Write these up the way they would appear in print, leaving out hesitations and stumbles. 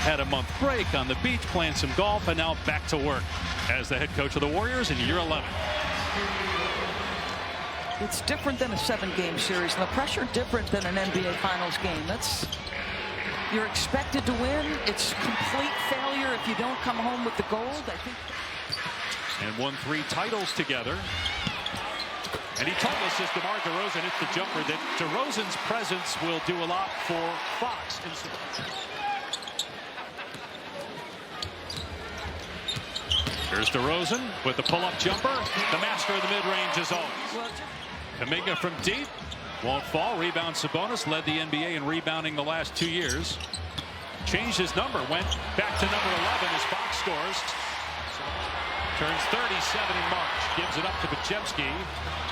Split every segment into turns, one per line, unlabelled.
had a month break on the beach playing some golf, and now back to work as the head coach of the Warriors in year 11.
It's different than a 7-game series, and the pressure different than an NBA Finals game. You're expected to win. It's complete failure if you don't come home with the gold, I think.
And won 3 titles together. And he told us as DeMar DeRozan hit the jumper that DeRozan's presence will do a lot for Fox. Here's DeRozan with the pull-up jumper. The master of the mid-range as always. Kuminga from deep. Won't fall. Rebound Sabonis. Led the NBA in rebounding the last 2 years. Changed his number. Went back to number 11 as Fox scores. Turns 37 in March. Gives it up to Podziemski.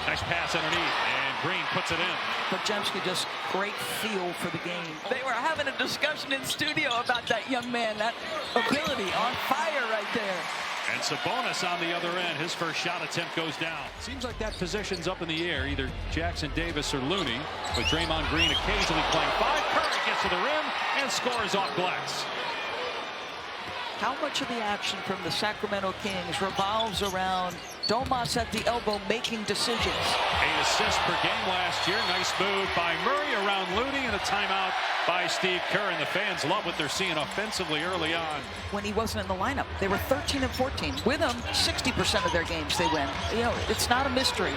Nice pass underneath. And Green puts it in.
Podziemski just great feel for the game. They were having a discussion in studio about that young man. That ability on fire right there.
And Sabonis on the other end. His first shot attempt goes down. Seems like that position's up in the air. Either Jackson Davis or Looney. With Draymond Green occasionally playing 5. Curry gets to the rim and scores off glass.
How much of the action from the Sacramento Kings revolves around Domas at the elbow making decisions?
8 assists per game last year. Nice move by Murray around Looney, and a timeout by Steve Kerr. And the fans love what they're seeing offensively early on.
When he wasn't in the lineup, they were 13 and 14. With him, 60% of their games they win. You know, it's not a mystery.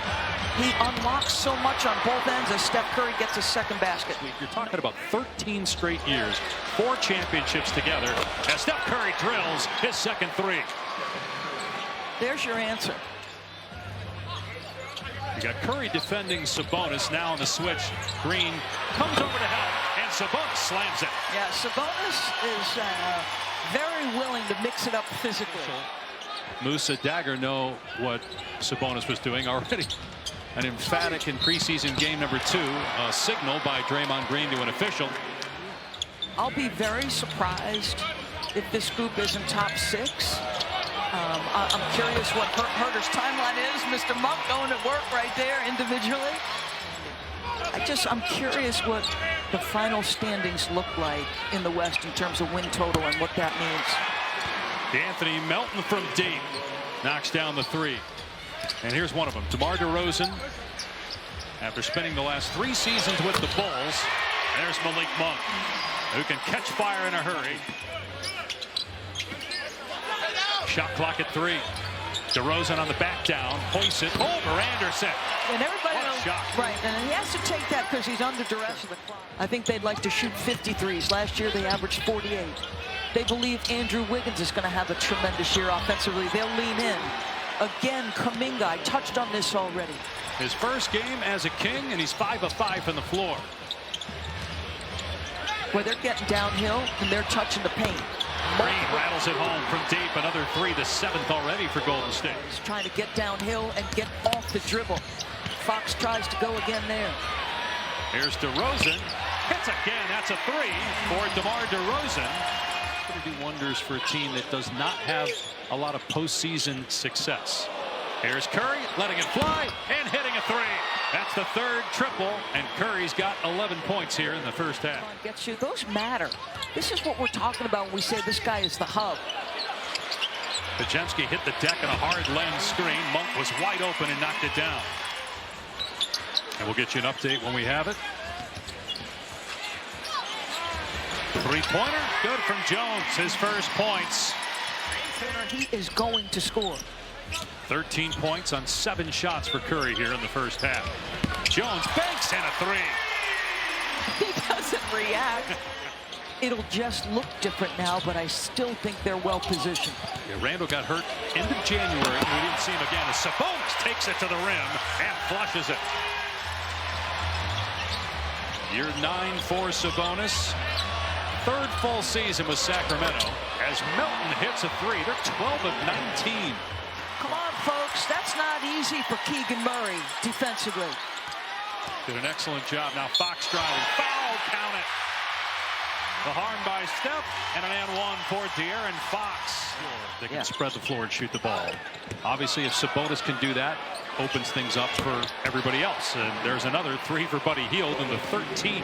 He unlocks so much on both ends as Steph Curry gets his second basket.
You're talking about 13 straight years, 4 championships together, as Steph Curry drills his second 3.
There's your answer.
You got Curry defending Sabonis. Now on the switch. Green comes over to help, and Sabonis slams it.
Yeah, Sabonis is very willing to mix it up physically.
Musa Dagger know what Sabonis was doing already. An emphatic in preseason game number 2, a signal by Draymond Green to an official.
I'll be very surprised if this group isn't top 6. I'm curious what Herter's timeline is. Mr. Monk going to work right there individually. I'm curious what the final standings look like in the West in terms of win total and what that means.
Anthony Melton from deep knocks down the 3. And here's one of them. DeMar DeRozan, after spending the last 3 seasons with the Bulls. There's Malik Monk, who can catch fire in a hurry. Shot clock at 3. DeRozan on the back down, hoists it over Anderson.
And everybody knows,
shot.
Right, and he has to take that because he's under duress of the clock. I think they'd like to shoot 53s. Last year they averaged 48. They believe Andrew Wiggins is going to have a tremendous year offensively. They'll lean in. Again, Kuminga, I touched on this already.
His first game as a King, and he's 5 of 5 from the floor.
Where they're getting downhill and they're touching the paint.
Green rattles it home from deep. Another 3, the 7th already for Golden State.
He's trying to get downhill and get off the dribble. Fox tries to go again there.
Here's DeRozan. Hits again. That's a 3 for DeMar DeRozan. Going to do wonders for a team that does not have a lot of postseason success. Here's Curry letting it fly and hitting a 3. That's the 3rd triple, and Curry's got 11 points here in the first half.
Gets you. Those matter. This is what we're talking about when we say this guy is the hub.
Podziemski hit the deck on a hard lens screen. Monk was wide open and knocked it down. And we'll get you an update when we have it. 3-pointer, good from Jones. His first points.
He is going to score.
13 points on 7 shots for Curry here in the first half. Jones banks and a 3.
He doesn't react. It'll just look different now, but I still think they're well positioned.
Yeah, Randall got hurt end of January. We didn't see him again as Sabonis takes it to the rim and flushes it. Year 9 for Sabonis. 3rd full season with Sacramento as Melton hits a 3. They're 12 of 19.
Come on, folks. That's not easy for Keegan Murray defensively.
Did an excellent job. Now Fox driving. Foul, count it. The harm by Steph, and an and one for De'Aaron Fox. They can spread the floor and shoot the ball. Obviously, if Sabonis can do that, opens things up for everybody else. And there's another three for Buddy Hield in the 13th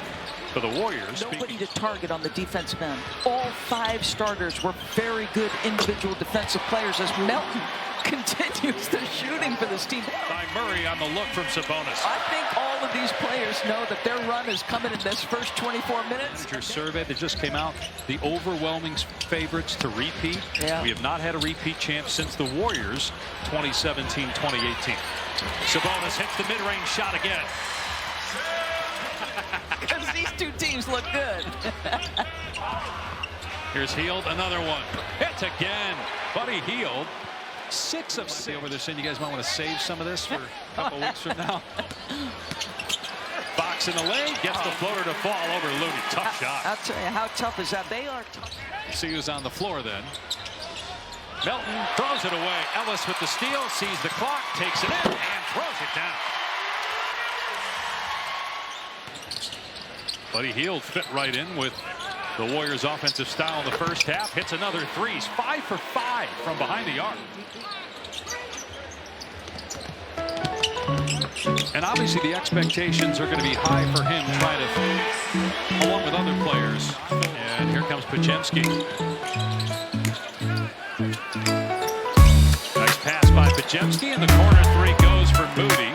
for the Warriors.
Nobody to target on the defensive end. All 5 starters were very good individual defensive players as Melton continues the shooting for this team.
By Murray on the look from Sabonis.
I think all of these players know that their run is coming in this first 24 minutes.
Your survey that just came out, the overwhelming favorites to repeat.
Yeah.
We have not had a repeat champ since the Warriors 2017-2018. Sabonis hits the mid-range shot again.
Because these two teams look good.
Here's Hield, another one. Hits again. Buddy Hield. 6 of 6 over there saying you guys might want to save some of this for a couple weeks from now. Fox in the lane, gets the floater to fall over Looney. Tough shot.
I'll tell you, how tough is that? They are tough.
See who's on the floor then. Melton throws it away. Ellis with the steal, sees the clock, takes it in, and throws it down. Buddy Hield fit right in with the Warriors' offensive style in the first half. Hits another 3. He's 5 for 5 from behind the arc. And obviously the expectations are going to be high for him, trying to, along with other players. And here comes Podziemski. Nice pass by Podziemski, and the corner 3 goes for Moody.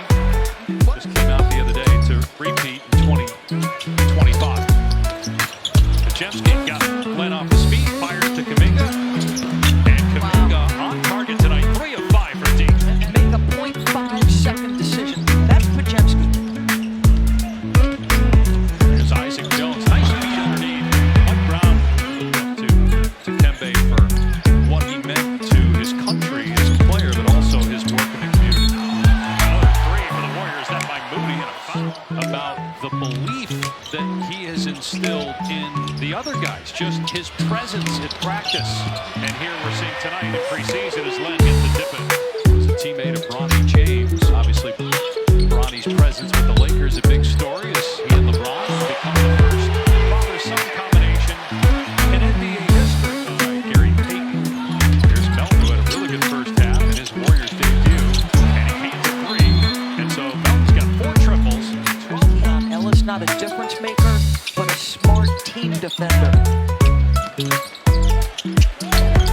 Just came out the other day to repeat in 2025. Podziemski got led off his feet, fires to Kuminga, and Kuminga on target tonight. 3 of 5 for D.
Make a 0.5-second decision. That's Podziemski.
There's Isaac Jones. Nice feed underneath. Mike Brown to Kembe for what he meant to his country as a player, but also his work in the community. Another 3 for the Warriors, that by Moody, and a foul. About the belief that he has instilled in the other guys, just his presence in practice. And here we're seeing tonight in preseason as Len gets the tip in. He's a teammate of Bronny James. Obviously, Bronny's presence with the Lakers a big story as he and LeBron become the first father-son combination in NBA history. Gary Payton. Here's Melton, who had a really good first half in his Warriors debut, and he hands a 3. And so Melton's got 4 triples.
Ellis not a difference maker, but a smart team defender.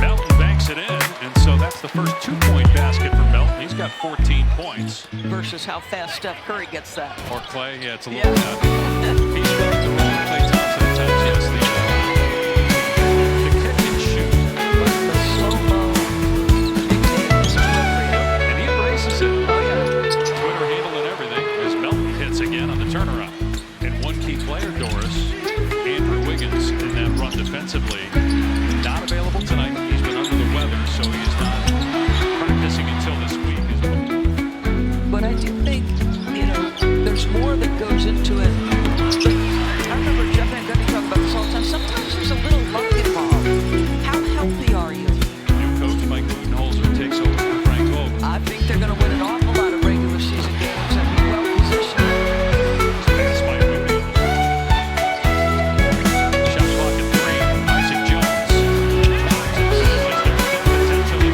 Melton banks it in, and so that's the first 2-point basket for Melton. He's got 14 points.
Versus how fast Steph Curry gets that.
Or Clay, yeah, it's a little he's going to roll Clay Thompson at times, yes. The kick and shoot.
The slow-mo is appropriate.
And he embraces it.
Oh, yeah.
Twitter handle and everything as Melton hits again on the turnaround. And one key player, Doris, Andrew Wiggins, in that run defensively, not available tonight. He's been under the weather, so he is not practicing until this week.
But I do think, there's more that goes into it. I remember Jeff Van Gundy talking about this all the time. Sometimes there's a little luck involved. How healthy are you?
New coach Mike Budenholzer takes over for Frank Vogel.
I think they're going to win an awful lot of regular season games and be well positioned.
Pass by Moody. Shot clock at 3. Isaac Jones. Potentially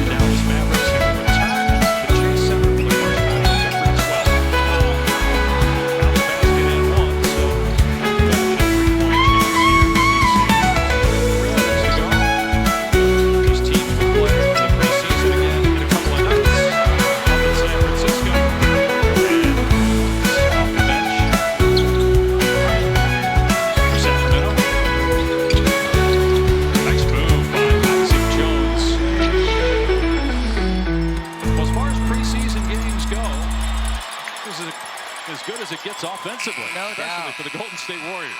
Dallas Mavericks have returned to chase 7 for the first time in February 12th. Now the basket and 1, so that's a 3-point chance here. These teams will play in the preseason again in a couple of nights up in San Francisco. And off the bench for Sacramento. Nice move by Isaac Jones. Well, as far as preseason games go, this is as good as it gets offensively,
No
especially
doubt.
for the Golden State Warriors.